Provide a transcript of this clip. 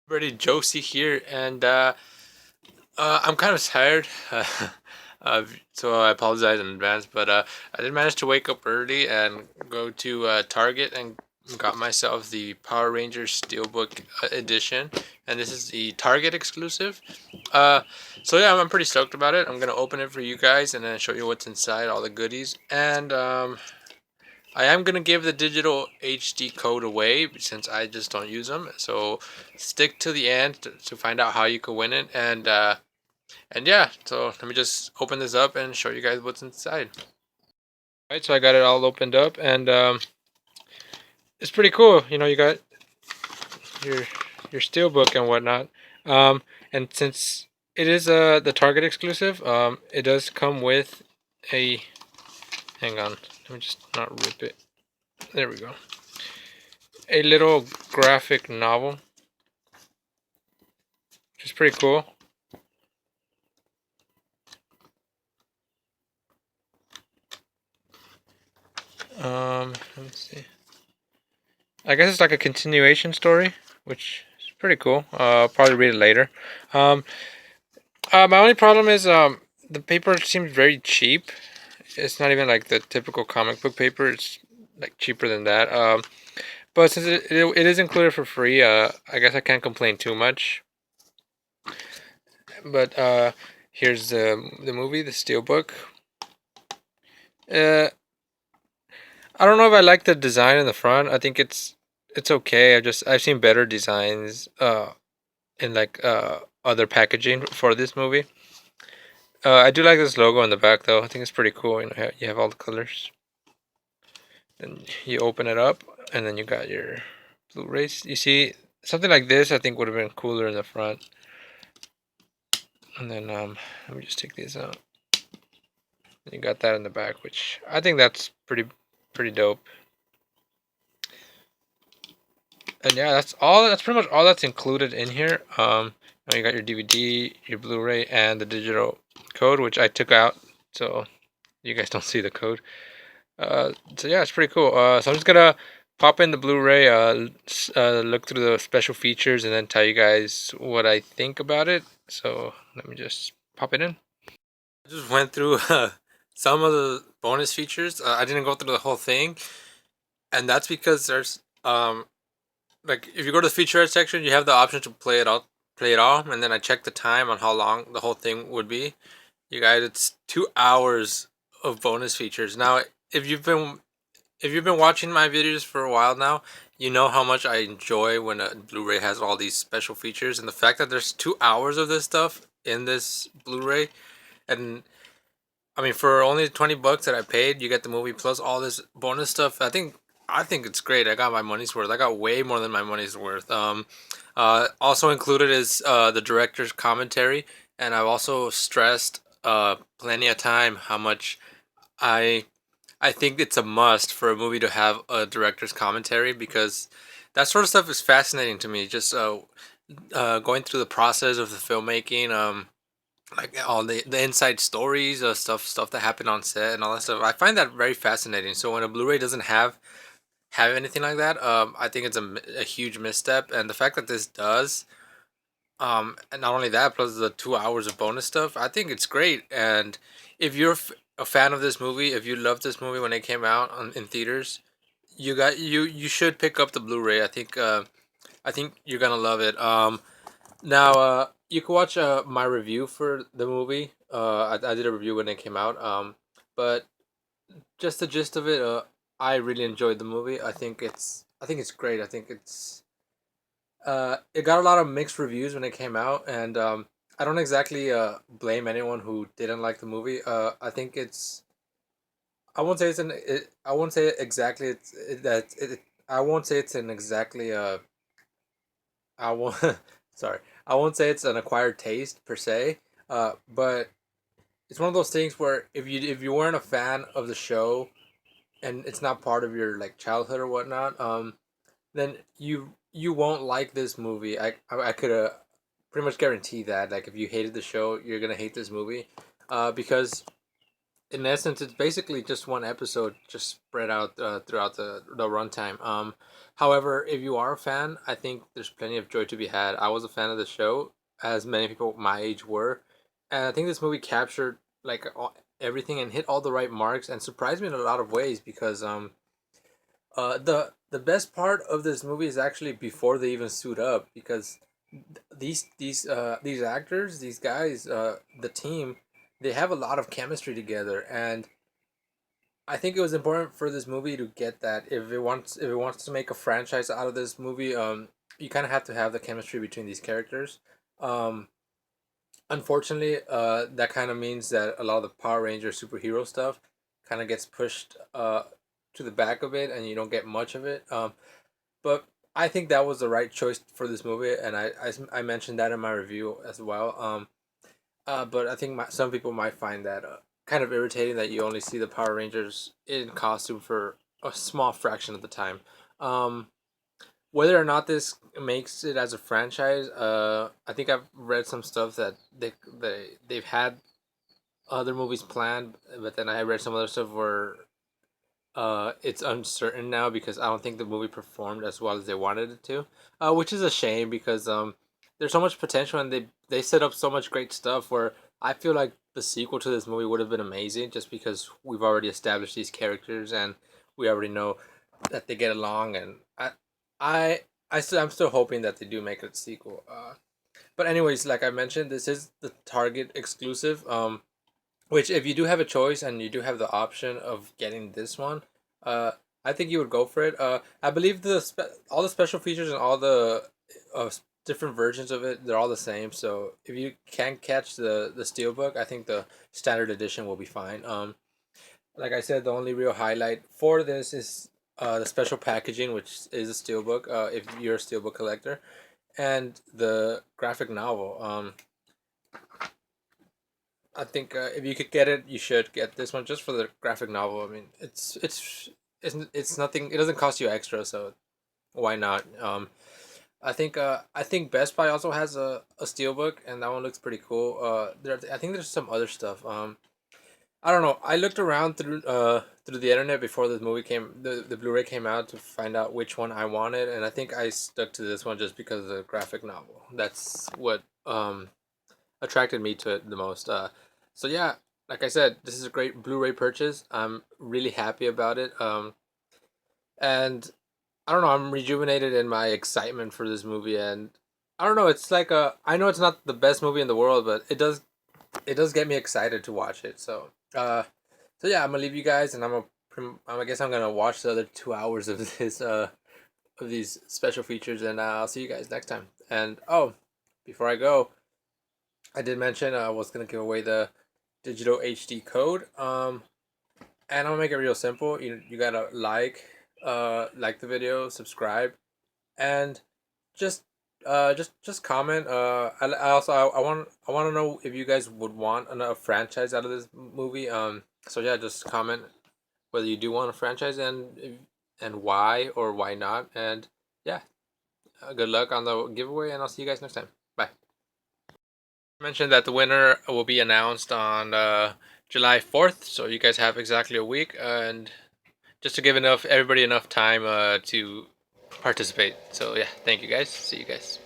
Pretty Josie here, and I'm kind of tired, so I apologize in advance. But I did manage to wake up early and go to Target and got myself the Power Rangers Steelbook edition, and this is the Target exclusive. Uh, so yeah, I'm pretty stoked about it. I'm gonna open it for you guys and then show you what's inside, all the goodies, and I am gonna give the digital HD code away since I just don't use them. So stick to the end to find out how you can win it. And yeah, so let me just open this up and show you guys what's inside. All right, so I got it all opened up, and it's pretty cool. You know, you got your your steelbook and whatnot. Um, and since it is the Target exclusive, it does come with a. Hang on, let me just not rip it. There we go. A little graphic novel, which is pretty cool. Let me see. I guess it's like a continuation story, which is pretty cool. I'll probably read it later. Um, my only problem is the paper seems very cheap. It's not even like the typical comic book paper. It's like cheaper than that. But since it is included for free, I guess I can't complain too much. But here's the movie, the Steelbook. Uh, I don't know if I like the design in the front. I think it's okay. I've seen better designs in like other packaging for this movie. I do like this logo on the back though. I think it's pretty cool. You know, you have all the colors. And you open it up, and then you got your Blu-rays. You see something like this. I think would have been cooler in the front. And then let me just take these out. You got that in the back, which I think that's pretty dope. And yeah, that's all. That's pretty much all that's included in here. You got your DVD, your Blu-ray, and the digital code, which I took out, so you guys don't see the code. So yeah, it's pretty cool. So I'm just gonna pop in the Blu-ray, look through the special features, and then tell you guys what I think about it. So let me just pop it in. I just went through some of the bonus features. I didn't go through the whole thing, and that's because there's like if you go to the featurette section, you have the option to play it all, and then I checked the time on how long the whole thing would be. You guys, it's 2 hours of bonus features. Now, if you've been if you've been watching my videos for a while now, you know how much I enjoy when a Blu-ray has all these special features, and the fact that there's 2 hours of this stuff in this Blu-ray, and I mean for only $20 that I paid, you get the movie plus all this bonus stuff. I think it's great. I got my money's worth. I got way more than my money's worth. Also included is the director's commentary, and I've also stressed plenty of time how much I I think it's a must for a movie to have a director's commentary because that sort of stuff is fascinating to me. Just going through the process of the filmmaking, like all the inside stories, stuff that happened on set and all that stuff. I find that very fascinating. So when a Blu-ray doesn't have anything like that, I think it's a huge misstep. And the fact that this does, and not only that, plus the 2 hours of bonus stuff, I think it's great. And if you're a fan of this movie, if you loved this movie when it came out in theaters, you should pick up the Blu-ray. I think you're gonna love it. Now you can watch my review for the movie. I did a review when it came out. But just the gist of it, I really enjoyed the movie. I think it's great. I think it got a lot of mixed reviews when it came out, and I don't exactly blame anyone who didn't like the movie. I think it's I won't say I won't say exactly I won't say it's an exactly I won't sorry, I won't say it's an acquired taste per se. But it's one of those things where if you weren't a fan of the show and it's not part of your like childhood or whatnot, then you won't like this movie. I could pretty much guarantee that. Like if you hated the show, you're gonna hate this movie, because in essence, it's basically just one episode, just spread out throughout the runtime. However, if you are a fan, I think there's plenty of joy to be had. I was a fan of the show, as many people my age were, and I think this movie captured like everything and hit all the right marks and surprised me in a lot of ways because the best part of this movie is actually before they even suit up because these actors, these guys, the team, they have a lot of chemistry together, and I think it was important for this movie to get that. If it wants to make a franchise out of this movie, you kind of have to have the chemistry between these characters. Um, Unfortunately, that kind of means that a lot of the Power Ranger superhero stuff kind of gets pushed to the back of it, and you don't get much of it. But I think that was the right choice for this movie, and I mentioned that in my review as well. But I think some people might find that kind of irritating that you only see the Power Rangers in costume for a small fraction of the time. Um, Whether or not this makes it as a franchise, I think I've read some stuff that they've had other movies planned, but then I read some other stuff where it's uncertain now because I don't think the movie performed as well as they wanted it to, which is a shame because there's so much potential and they set up so much great stuff where I feel like the sequel to this movie would have been amazing just because we've already established these characters and we already know that they get along and I I'm still hoping that they do make a sequel. But anyways, like I mentioned, this is the Target exclusive. Which, if you do have a choice and you do have the option of getting this one, uh, I think you would go for it. I believe all the special features and all the uh, different versions of it, they're all the same. So if you can catch the steelbook, I think the standard edition will be fine. Like I said, the only real highlight for this is the special packaging, which is a steelbook. If you're a steelbook collector, and the graphic novel. I think if you could get it, you should get this one just for the graphic novel. I mean, it's nothing. It doesn't cost you extra, so why not? I think Best Buy also has a steelbook, and that one looks pretty cool. I think there's some other stuff. I don't know. I looked around through the internet before this movie the Blu-ray came out to find out which one I wanted, and I think I stuck to this one just because of the graphic novel. That's what attracted me to it the most. So yeah, like I said, this is a great Blu-ray purchase. I'm really happy about it. And I don't know, I'm rejuvenated in my excitement for this movie, and I don't know, it's like I know it's not the best movie in the world, but it does get me excited to watch it. So yeah, I'm gonna leave you guys, and I guess I'm gonna watch the other 2 hours of this of these special features, and I'll see you guys next time. And oh, before I go, I did mention I was gonna give away the digital HD code. And I'm gonna make it real simple. You gotta like the video, subscribe, and just just comment. I want to know if you guys would want a franchise out of this movie. So yeah, just comment whether you do want a franchise and why or why not. And yeah, good luck on the giveaway, and I'll see you guys next time. Bye. Mentioned that the winner will be announced on July 4th, so you guys have exactly a week, and just to give everybody enough time to participate. So yeah, thank you guys. See you guys.